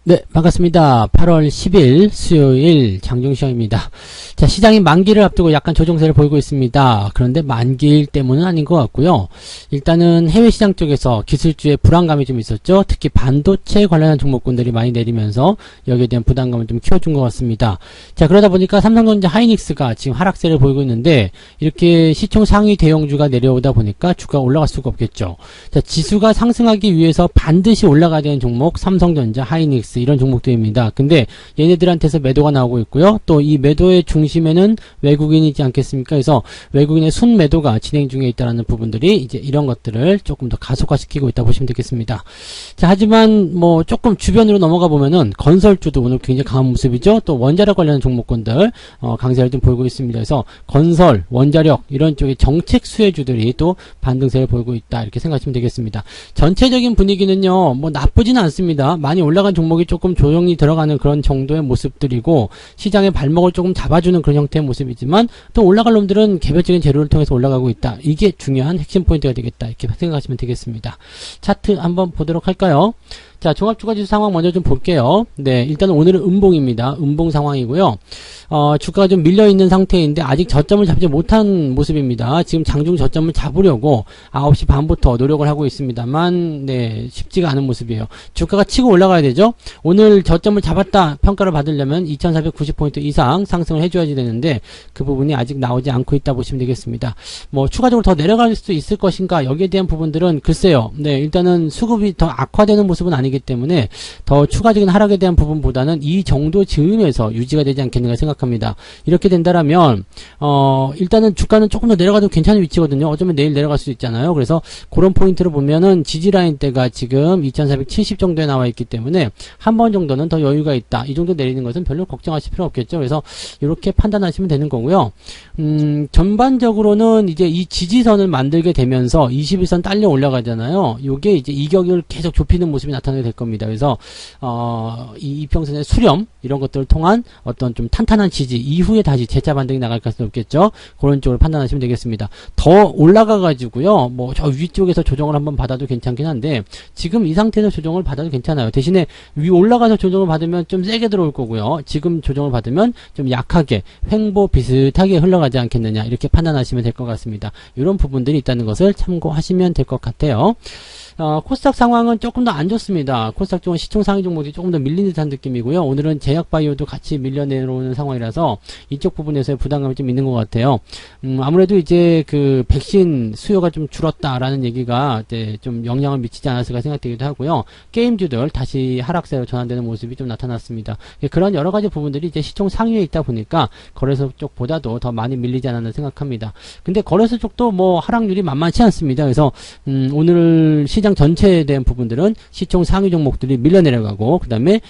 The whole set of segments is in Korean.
네, 반갑습니다. 8월 10일 수요일 장중시장입니다. 자, 시장이 만기를 앞두고 약간 조정세를 보이고 있습니다. 그런데 만기일 때문은 아닌 것 같고요. 일단은 해외 시장 쪽에서 기술주의 불안감이 좀 있었죠. 특히 반도체 관련한 종목군들이 많이 내리면서 여기에 대한 부담감을 좀 키워준 것 같습니다. 자, 그러다 보니까 삼성전자 하이닉스가 지금 하락세를 보이고 있는데 이렇게 시총 상위 대형주가 내려오다 보니까 주가가 올라갈 수가 없겠죠. 자, 지수가 상승하기 위해서 반드시 올라가야 되는 종목 삼성전자, 하이닉스 이런 종목들입니다. 근데 얘네들한테서 매도가 나오고 있고요. 또 이 매도의 중심에는 외국인이지 않겠습니까? 그래서 외국인의 순매도가 진행 중에 있다는 부분들이 이제 이런 것들을 조금 더 가속화시키고 있다 보시면 되겠습니다. 자, 하지만 뭐 조금 주변으로 넘어가 보면은 건설주도 오늘 굉장히 강한 모습이죠. 또 원자력 관련한 종목군들 강세를 좀 보이고 있습니다. 그래서 건설, 원자력 이런 쪽의 정책 수혜주들이 또 반등세를 보이고 있다 이렇게 생각하시면 되겠습니다. 전체적인 분위기는요 뭐 나쁘지는 않습니다. 많이 올라간 종목이 조금 조정이 들어가는 그런 정도의 모습들이고 시장의 발목을 조금 잡아주는 그런 형태의 모습이지만 또 올라갈 놈들은 개별적인 재료를 통해서 올라가고 있다. 이게 중요한 핵심 포인트가 되겠다 이렇게 생각하시면 되겠습니다. 차트 한번 보도록 할까요? 자, 종합주가지수 상황 먼저 좀 볼게요. 네, 일단 오늘은 음봉입니다. 음봉 상황이고요. 주가가 좀 밀려있는 상태인데 아직 저점을 잡지 못한 모습입니다. 지금 장중 저점을 잡으려고 9시 반부터 노력을 하고 있습니다만 네, 쉽지가 않은 모습이에요. 주가가 치고 올라가야 되죠. 오늘 저점을 잡았다 평가를 받으려면 2490포인트 이상 상승을 해줘야지 되는데 그 부분이 아직 나오지 않고 있다 보시면 되겠습니다. 뭐 추가적으로 더 내려갈 수 있을 것인가 여기에 대한 부분들은 글쎄요. 네, 일단은 수급이 더 악화되는 모습은 아니기 때문에 더 추가적인 하락에 대한 부분보다는 이 정도 즈음에서 유지가 되지 않겠는가 생각합니다. 이렇게 된다라면 일단은 주가는 조금 더 내려가도 괜찮은 위치거든요. 어쩌면 내일 내려갈 수도 있잖아요. 그래서 그런 포인트를 보면은 지지라인대가 지금 2470 정도에 나와 있기 때문에 한 번 정도는 더 여유가 있다. 이 정도 내리는 것은 별로 걱정하실 필요 없겠죠. 그래서 이렇게 판단하시면 되는 거고요. 전반적으로는 이제 이 지지선을 만들게 되면서 21선 딸려 올라가잖아요. 요게 이제 이격을 계속 좁히는 모습이 나타나게 될 겁니다. 그래서 이 이평선의 수렴 이런 것들을 통한 어떤 좀 탄탄한 지지 이후에 다시 재차 반등이 나갈 가능성이 없겠죠. 그런 쪽으로 판단하시면 되겠습니다. 더 올라가 가지고요. 뭐 저 위쪽에서 조정을 한번 받아도 괜찮긴 한데 지금 이 상태에서 조정을 받아도 괜찮아요. 대신에 위 올라가서 조정을 받으면 좀 세게 들어올 거고요. 지금 조정을 받으면 좀 약하게 횡보 비슷하게 흘러가지 않겠느냐 이렇게 판단하시면 될 것 같습니다. 이런 부분들이 있다는 것을 참고하시면 될 것 같아요. 코스닥 상황은 조금 더 안 좋습니다. 코스닥 쪽은 시총 상위 종목이 조금 더 밀린 듯한 느낌이고요. 오늘은 제약바이오도 같이 밀려 내려오는 상황이라서 이쪽 부분에서의 부담감이 좀 있는 것 같아요. 아무래도 이제 그 백신 수요가 좀 줄었다라는 얘기가 이제 좀 영향을 미치지 않았을까 생각되기도 하고요. 게임주들 다시 하락세로 전환되는 모습이 좀 나타났습니다. 그런 여러 가지 부분들이 이제 시총 상위에 있다 보니까 거래소 쪽보다도 더 많이 밀리지 않았나 생각합니다. 근데 거래소 쪽도 뭐 하락률이 만만치 않습니다. 그래서 오늘 시장 전체에 대한 부분들은 시총 상위 종목들이 밀려 내려가고 그 다음에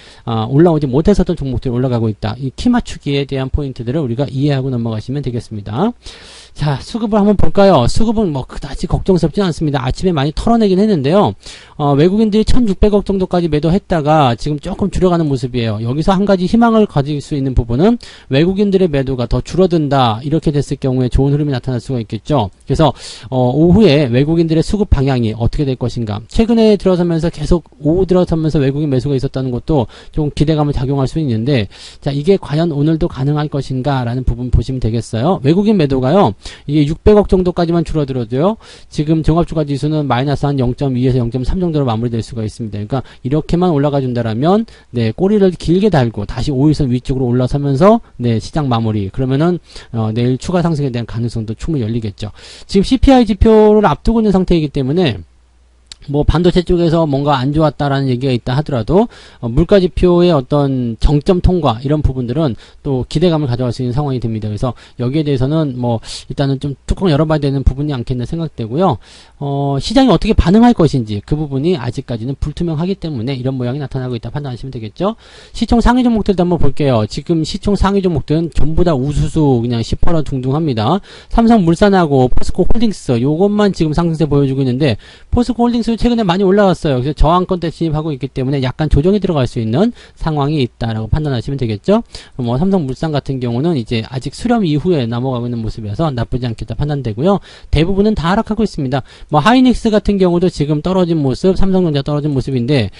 올라오지 못했었던 종목들이 올라가고 있다. 이 키 맞추기에 대한 포인트들을 우리가 이해하고 넘어가시면 되겠습니다. 자, 수급을 한번 볼까요? 수급은 뭐 그다지 걱정스럽지는 않습니다. 아침에 많이 털어내긴 했는데요. 외국인들이 1600억 정도까지 매도했다가 지금 조금 줄여가는 모습이에요. 여기서 한 가지 희망을 가질 수 있는 부분은 외국인들의 매도가 더 줄어든다. 이렇게 됐을 경우에 좋은 흐름이 나타날 수가 있겠죠. 그래서 오후에 외국인들의 수급 방향이 어떻게 될 것인가. 최근에 들어서면서 계속 오후 들어서면서 외국인 매수가 있었다는 것도 좀 기대감을 작용할 수 있는데 자, 이게 과연 오늘도 가능할 것인가 라는 부분 보시면 되겠어요. 외국인 매도가요. 이게 600억 정도까지만 줄어들어도요. 지금 종합주가 지수는 마이너스 한 0.2에서 0.3 정도로 마무리될 수가 있습니다. 그러니까 이렇게만 올라가 준다라면 네, 꼬리를 길게 달고 다시 5일선 위쪽으로 올라서면서 네, 시장 마무리. 그러면은 내일 추가 상승에 대한 가능성도 충분히 열리겠죠. 지금 CPI 지표를 앞두고 있는 상태이기 때문에 뭐 반도체 쪽에서 뭔가 안 좋았다라는 얘기가 있다 하더라도 물가 지표의 어떤 정점 통과 이런 부분들은 또 기대감을 가져갈 수 있는 상황이 됩니다. 그래서 여기에 대해서는 뭐 일단은 좀 뚜껑 열어봐야 되는 부분이 않겠나 생각되고요. 시장이 어떻게 반응할 것인지 그 부분이 아직까지는 불투명하기 때문에 이런 모양이 나타나고 있다 판단하시면 되겠죠. 시총 상위 종목들도 한번 볼게요. 지금 시총 상위 종목들은 전부 다 우수수 그냥 10% 둥둥합니다. 삼성물산하고 포스코홀딩스 요것만 지금 상승세 보여주고 있는데 포스코홀딩스 최근에 많이 올라왔어요. 그래서 저항권대 진입하고 있기 때문에 약간 조정이 들어갈 수 있는 상황이 있다라고 판단하시면 되겠죠. 뭐 삼성물산 같은 경우는 이제 아직 수렴 이후에 넘어가고 있는 모습이어서 나쁘지 않겠다 판단되고요. 대부분은 다 하락하고 있습니다. 뭐 하이닉스 같은 경우도 지금 떨어진 모습, 삼성전자 떨어진 모습인데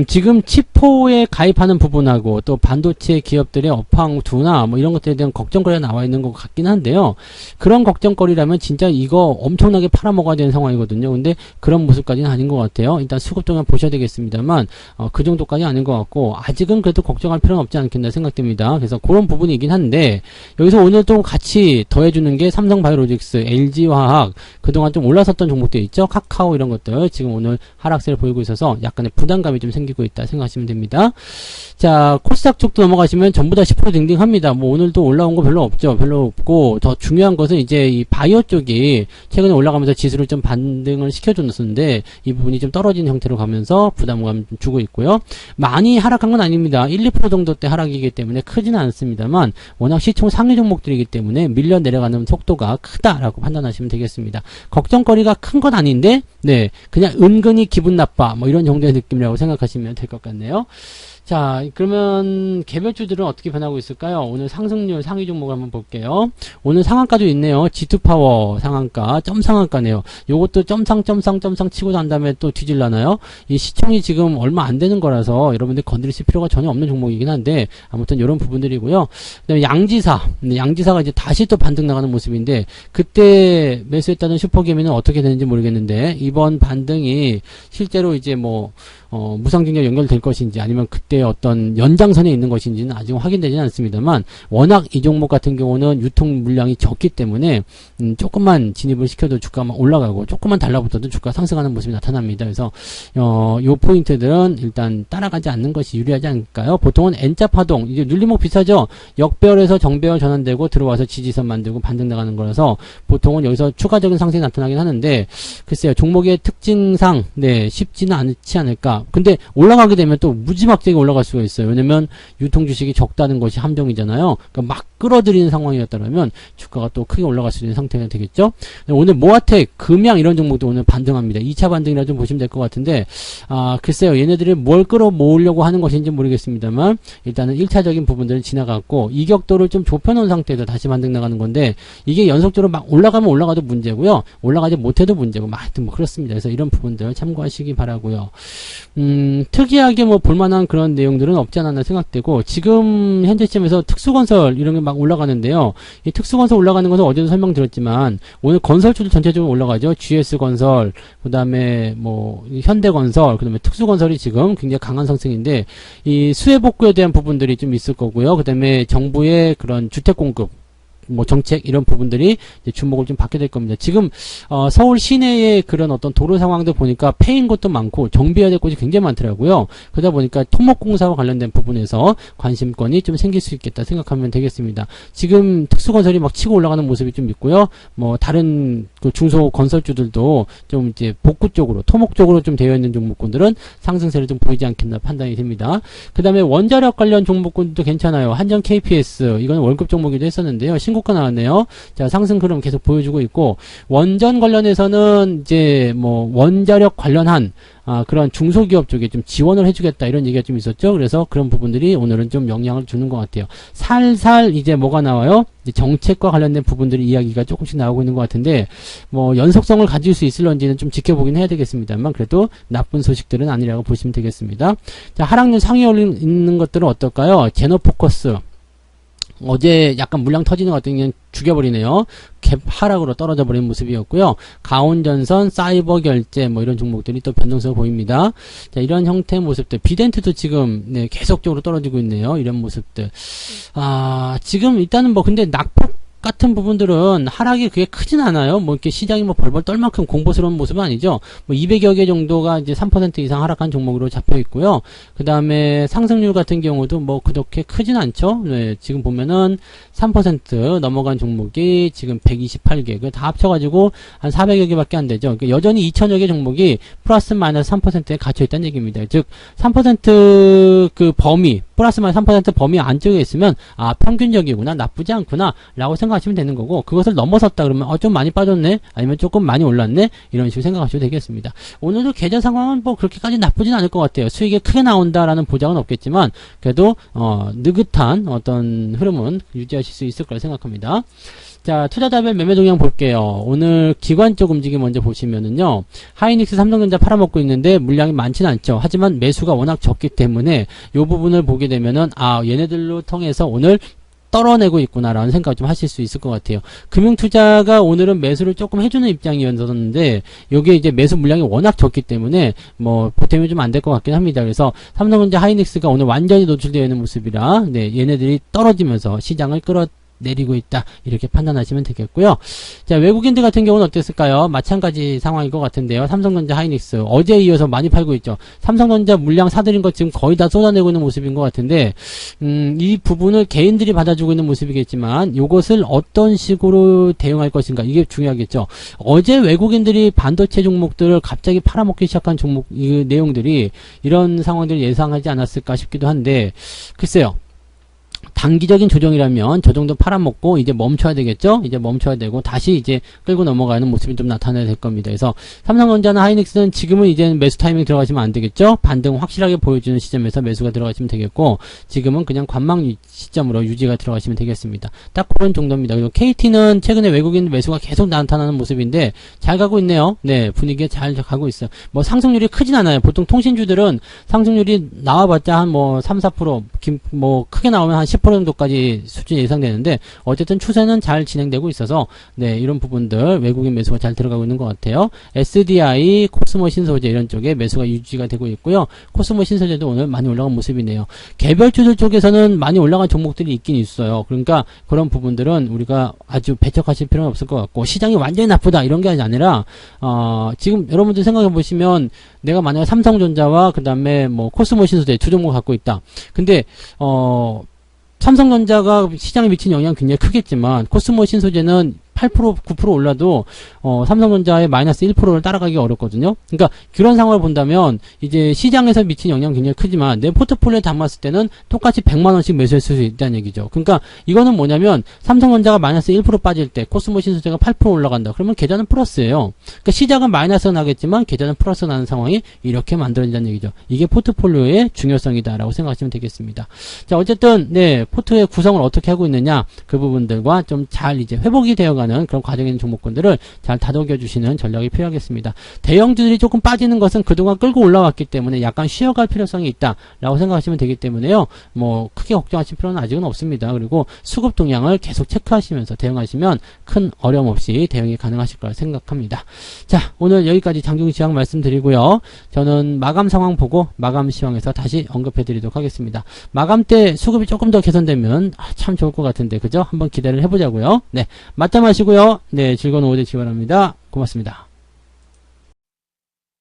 지금 치포에 가입하는 부분하고 또 반도체 기업들의 업황 둔화 뭐 이런 것들에 대한 걱정거리가 나와 있는 것 같긴 한데요. 그런 걱정거리라면 진짜 이거 엄청나게 팔아먹어야 되는 상황이거든요. 근데 그런 모습까지는 아닌 것 같아요. 일단 수급 동향 보셔야 되겠습니다만 그 정도까지 아닌 것 같고 아직은 그래도 걱정할 필요는 없지 않겠나 생각됩니다. 그래서 그런 부분이긴 한데 여기서 오늘 또 같이 더해주는 게 삼성바이오로직스, LG화학 그동안 좀 올라섰던 종목들 있죠. 카카오 이런 것들 지금 오늘 하락세를 보이고 있어서 약간의 부담감이 좀 생기고 있다 생각하시면 됩니다. 자, 코스닥 쪽도 넘어가시면 전부 다 10% 딩딩합니다. 뭐 오늘도 올라온 거 별로 없죠. 별로 없고 더 중요한 것은 이제 이 바이오 쪽이 최근에 올라가면서 지수를 좀 반등을 시켜줬는데 이 부분이 좀 떨어지는 형태로 가면서 부담감 좀 주고 있고요. 많이 하락한 건 아닙니다. 1, 2% 정도 때 하락이기 때문에 크지는 않습니다만 워낙 시총 상위 종목들이기 때문에 밀려 내려가는 속도가 크다라고 판단하시면 되겠습니다. 걱정거리가 큰 건 아닌데 네, 그냥 은근히 기분 나빠 뭐 이런 정도의 느낌이라고 생각하시면 될 것 같네요. 자, 그러면 개별주들은 어떻게 변하고 있을까요? 오늘 상승률 상위 종목을 한번 볼게요. 오늘 상한가도 있네요. G2파워 상한가, 점상한가네요. 요것도 점상 치고 난 다음에 또 뒤질라나요? 이 시총이 지금 얼마 안 되는 거라서 여러분들 건드리실 필요가 전혀 없는 종목이긴 한데 아무튼 이런 부분들이고요. 그다음에 양지사, 양지사가 이제 다시 또 반등 나가는 모습인데 그때 매수했다는 슈퍼개미는 어떻게 되는지 모르겠는데 이번 반등이 실제로 이제 뭐 무상증력 연결될 것인지 아니면 그때 어떤 연장선에 있는 것인지는 아직 확인되지는 않습니다만 워낙 이 종목 같은 경우는 유통 물량이 적기 때문에 조금만 진입을 시켜도 주가가 올라가고 조금만 달라붙어도 주가 상승하는 모습이 나타납니다. 그래서 요 포인트들은 일단 따라가지 않는 것이 유리하지 않을까요? 보통은 N자 파동, 이제 눌림목 비슷하죠? 역배열에서 정배열 전환되고 들어와서 지지선 만들고 반등 나가는 거라서 보통은 여기서 추가적인 상승이 나타나긴 하는데 글쎄요, 종목의 특징상 네, 쉽지는 않지 않을까. 근데 올라가게 되면 또 무지막지하게 올라갈 수가 있어요. 왜냐면 유통 주식이 적다는 것이 함정이잖아요. 그러니까 막 끌어들이는 상황이었다면 주가가 또 크게 올라갈 수 있는 상태가 되겠죠. 오늘 모아텍, 금양 이런 종목도 오늘 반등합니다. 2차 반등이라 좀 보시면 될 것 같은데 글쎄요. 얘네들이 뭘 끌어모으려고 하는 것인지 모르겠습니다만 일단은 1차적인 부분들은 지나갔고 이격도를 좀 좁혀놓은 상태에서 다시 반등 나가는 건데 이게 연속적으로 막 올라가면 올라가도 문제고요. 올라가지 못해도 문제고 막 하여튼 뭐 그렇습니다. 그래서 이런 부분들 참고하시기 바라고요. 특이하게 뭐 볼만한 그런 내용들은 없지 않았나 생각되고 지금 현재 시점에서 특수건설 이런 게 막 올라가는데요. 이 특수건설 올라가는 것은 어제도 설명드렸지만 오늘 건설주도 전체적으로 올라가죠. GS건설, 그 다음에 뭐 현대건설, 그 다음에 특수건설이 지금 굉장히 강한 상승인데 이 수혜복구에 대한 부분들이 좀 있을 거고요. 그 다음에 정부의 그런 주택공급 뭐 정책 이런 부분들이 이제 주목을 좀 받게 될 겁니다. 지금 서울 시내의 그런 어떤 도로 상황도 보니까 폐인 곳도 많고 정비해야 될 곳이 굉장히 많더라고요. 그러다 보니까 토목공사와 관련된 부분에서 관심권이 좀 생길 수 있겠다 생각하면 되겠습니다. 지금 특수건설이 막 치고 올라가는 모습이 좀 있고요. 뭐 다른 그 중소건설주들도 좀 이제 복구 쪽으로 토목 쪽으로 좀 되어 있는 종목군들은 상승세를 좀 보이지 않겠나 판단이 됩니다. 그 다음에 원자력 관련 종목군도 괜찮아요. 한전 KPS 이건 월급 종목이기도 했었는데요. 신고가 나왔네요. 자, 상승 흐름 계속 보여주고 있고 원전 관련해서는 이제 뭐 원자력 관련한 그런 중소기업 쪽에 좀 지원을 해주겠다 이런 얘기가 좀 있었죠. 그래서 그런 부분들이 오늘은 좀 영향을 주는 것 같아요. 살살 이제 뭐가 나와요? 이제 정책과 관련된 부분들이 이야기가 조금씩 나오고 있는 것 같은데 뭐 연속성을 가질 수 있을런지는 좀 지켜보긴 해야 되겠습니다만 그래도 나쁜 소식들은 아니라고 보시면 되겠습니다. 자, 하락률 상위에 있는 것들은 어떨까요? 제너포커스 어제 약간 물량 터지는 것 같은 경우는 죽여버리네요. 갭 하락으로 떨어져 버린 모습이었고요. 가온전선, 사이버 결제 뭐 이런 종목들이 또 변동성을 보입니다. 자, 이런 형태의 모습들. 비덴트도 지금 네, 계속적으로 떨어지고 있네요. 이런 모습들. 지금 일단은 뭐 근데 낙폭 같은 부분들은 하락이 그게 크진 않아요. 뭐 이렇게 시장이 뭐 벌벌 떨 만큼 공포스러운 모습은 아니죠. 뭐 200여 개 정도가 이제 3% 이상 하락한 종목으로 잡혀 있고요. 그 다음에 상승률 같은 경우도 뭐 그렇게 크진 않죠. 네, 지금 보면은 3% 넘어간 종목이 지금 128개. 그 다 합쳐가지고 한 400여 개밖에 안 되죠. 그러니까 여전히 2000여 개 종목이 플러스 마이너스 3%에 갇혀 있다는 얘기입니다. 즉, 3% 그 범위, 플러스 마이너스 3% 범위 안쪽에 있으면 아 평균적이구나, 나쁘지 않구나 라고 생각하시면 되는 거고, 그것을 넘어섰다 그러면 좀 많이 빠졌네, 아니면 조금 많이 올랐네, 이런 식으로 생각하셔도 되겠습니다. 오늘도 계좌 상황은 뭐 그렇게까지 나쁘진 않을 것 같아요. 수익이 크게 나온다라는 보장은 없겠지만 그래도 느긋한 어떤 흐름은 유지하실 수 있을 거라 생각합니다. 자, 투자자별 매매 동향 볼게요. 오늘 기관 쪽 움직임 먼저 보시면은요, 하이닉스, 삼성전자 팔아먹고 있는데 물량이 많지는 않죠. 하지만 매수가 워낙 적기 때문에 이 부분을 보게 되면은 아, 얘네들로 통해서 오늘 떨어내고 있구나라는 생각을 좀 하실 수 있을 것 같아요. 금융투자가 오늘은 매수를 조금 해주는 입장이었는데 여기에 이제 매수 물량이 워낙 적기 때문에 뭐 보탬이 좀 안 될 것 같긴 합니다. 그래서 삼성전자, 하이닉스가 오늘 완전히 노출되어 있는 모습이라 네, 얘네들이 떨어지면서 시장을 끌어내리고 있다, 이렇게 판단하시면 되겠고요. 자, 외국인들 같은 경우는 어땠을까요? 마찬가지 상황인 것 같은데요. 삼성전자, 하이닉스 어제에 이어서 많이 팔고 있죠. 삼성전자 물량 사들인 것 지금 거의 다 쏟아내고 있는 모습인 것 같은데 이 부분을 개인들이 받아주고 있는 모습이겠지만 이것을 어떤 식으로 대응할 것인가, 이게 중요하겠죠. 어제 외국인들이 반도체 종목들을 갑자기 팔아먹기 시작한 종목 이 내용들이 이런 상황들을 예상하지 않았을까 싶기도 한데, 글쎄요. 단기적인 조정이라면 저 정도 팔아먹고 이제 멈춰야 되겠죠? 이제 멈춰야 되고 다시 이제 끌고 넘어가는 모습이 좀 나타나야 될 겁니다. 그래서 삼성전자나 하이닉스는 지금은 이제 매수 타이밍 들어가시면 안 되겠죠? 반등 확실하게 보여주는 시점에서 매수가 들어가시면 되겠고, 지금은 그냥 관망 시점으로 유지가 들어가시면 되겠습니다. 딱 그런 정도입니다. 그리고 KT는 최근에 외국인 매수가 계속 나타나는 모습인데 잘 가고 있네요. 네, 분위기가 잘 가고 있어요. 뭐 상승률이 크진 않아요. 보통 통신주들은 상승률이 나와봤자 한 뭐 3, 4%, 뭐 크게 나오면 한 10% 정도까지 수준이 예상되는데 어쨌든 추세는 잘 진행되고 있어서 네, 이런 부분들 외국인 매수가 잘 들어가고 있는 것 같아요. SDI, 코스모 신소재 이런 쪽에 매수가 유지가 되고 있고요. 코스모 신소재도 오늘 많이 올라간 모습이네요. 개별주들 쪽에서는 많이 올라간 종목들이 있긴 있어요. 그러니까 그런 부분들은 우리가 아주 배척하실 필요는 없을 것 같고, 시장이 완전히 나쁘다 이런 게 아니라 지금 여러분들 생각해 보시면 내가 만약에 삼성전자와 그 다음에 뭐 코스모 신소재 두 종목 갖고 있다. 근데 삼성전자가 시장에 미친 영향은 굉장히 크겠지만 코스모 신소재는 8%, 9% 올라도 삼성전자의 마이너스 1%를 따라가기가 어렵거든요. 그러니까 그런 상황을 본다면 이제 시장에서 미친 영향은 굉장히 크지만 내 포트폴리오에 담았을 때는 똑같이 100만원씩 매수했을 수 있다는 얘기죠. 그러니까 이거는 뭐냐면 삼성전자가 마이너스 1% 빠질 때 코스모 신소재가 8% 올라간다. 그러면 계좌는 플러스예요. 그러니까 시작은 마이너스가 나겠지만 계좌는 플러스 나는 상황이 이렇게 만들어진다는 얘기죠. 이게 포트폴리오의 중요성이다라고 생각하시면 되겠습니다. 자, 어쨌든 네, 포트의 구성을 어떻게 하고 있느냐, 그 부분들과 좀 잘 이제 회복이 되어가는 그런 과정에 있는 종목군들을 잘 다독여 주시는 전략이 필요하겠습니다. 대형주들이 조금 빠지는 것은 그동안 끌고 올라왔기 때문에 약간 쉬어갈 필요성이 있다라고 생각하시면 되기 때문에요. 뭐 크게 걱정하실 필요는 아직은 없습니다. 그리고 수급 동향을 계속 체크하시면서 대응하시면 큰 어려움 없이 대응이 가능하실 거라 생각합니다. 자, 오늘 여기까지 장중시황 말씀드리고요. 저는 마감 상황 보고 마감 시황에서 다시 언급해 드리도록 하겠습니다. 마감 때 수급이 조금 더 개선되면 참 좋을 것 같은데, 그죠? 한번 기대를 해보자고요. 네, 맞다 마시고요. 네, 즐거운 오후 되시기 바랍니다. 고맙습니다.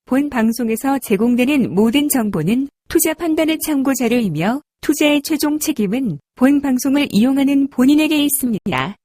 본 방송에서 제공되는 모든 정보는 투자 판단의 참고 자료이며 투자의 최종 책임은 본 방송을 이용하는 본인에게 있습니다.